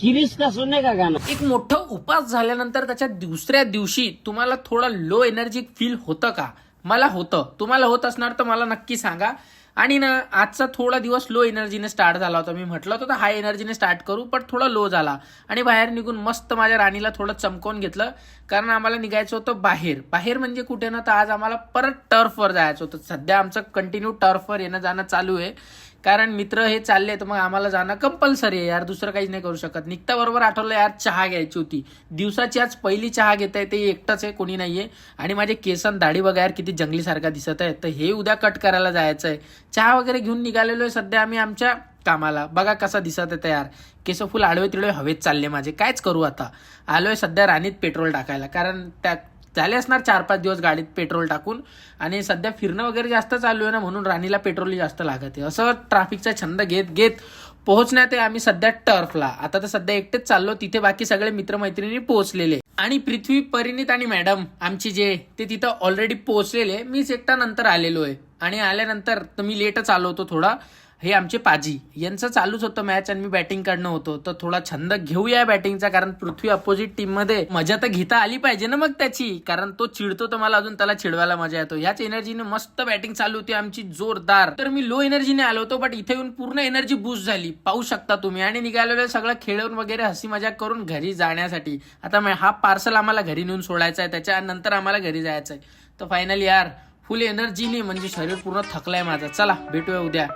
किरीस का सोने का गाणं. एक मोठं उपास झाल्यानंतर त्याच्या दुसऱ्या दिवशी तुम्हाला थोडं लो एनर्जी फील होतं का? मला होतं. तुम्हाला होत असणार तर मला नक्की सांगा. आणि ना आजचा थोडा दिवस लो एनर्जीने स्टार्ट झाला होता. मी म्हटलं होतं हाय एनर्जीने स्टार्ट करू, पण थोडा लो झाला आणि बाहेर निघून मस्त माझ्या राणीला थोडं चमकवून घेतलं, कारण आम्हाला निघायचं होतं बाहेर. बाहेर म्हणजे कुठे ना, तर आज आम्हाला परत टर्फवर जायचं होतं. सध्या आमचं कंटिन्यू टर्फवर येणं जाणं चालू आहे, कारण मित्र हे चालले तर मग आम्हाला जाणं कंपल्सरी आहे यार, दुसरं काहीच नाही करू शकत. निघता बरोबर आठवलं यार, चहा घ्यायची होती. दिवसाची आज पहिली चहा घेत आहे, ते एकटंच आहे, कोणी नाहीये. आणि माझे केसन दाढी बघा यार किती जंगली सारखा दिसत आहे, तर हे उद्या कट करायला जायचं आहे. चहा वगैरे घेऊन निघालेलो आहे सध्या आम्ही आमच्या कामाला. बघा कसा दिसत आहे यार, केस फुल आडवे तिडवे हवेत चालले माझे. कायच करू आता. आलोय सध्या राणीत पेट्रोल टाकायला, कारण त्या झाले असणार 4-5 दिवस गाडीत पेट्रोल टाकून, आणि सध्या फिरणं वगैरे जास्त चालू आहे ना, म्हणून राणीला पेट्रोल जास्त लागत आहे. असं ट्रॅफिकचा छंद घेत घेत पोहोचण्यात आहे आम्ही सध्या टर्फला. आता तर सध्या एकटेच चाललो, तिथे बाकी सगळे मित्रमैत्रिणी पोहोचलेले. आणि पृथ्वी, परिणित आणि मॅडम आमची जे ते तिथं ऑलरेडी पोहोचलेले. मीच एकटा नंतर आलेलो आहे, आणि आल्यानंतर तर मी लेटच आलो होतो थोडा. हे आमचे पाजी यांचं चालूच होतं मॅच, आणि मी बॅटिंग काढणं होतं, तर थोडा छंद घेऊया बॅटिंगचा, कारण पृथ्वी अपोजिट टीम मध्ये मजा तर घेता आली पाहिजे ना मग त्याची, कारण तो चिडतो तर मला अजून त्याला चिडवायला मजा येतो. ह्याच एनर्जीने मस्त बॅटिंग चालू होती आमची जोरदार. तर मी लो एनर्जीने आलो होतो, बट इथे येऊन पूर्ण एनर्जी बूस्ट झाली, पाहू शकता तुम्ही. आणि निघालेलो सगळं खेळून वगैरे हसी मजाक करून घरी जाण्यासाठी. आता हा पार्सल आम्हाला घरी नेऊन सोडायचा आहे, त्याच्यानंतर आम्हाला घरी जायचं आहे. तर फायनली यार फुल एनर्जीने, म्हणजे शरीर पूर्ण थकलंय माझं. चला भेटूया उद्या.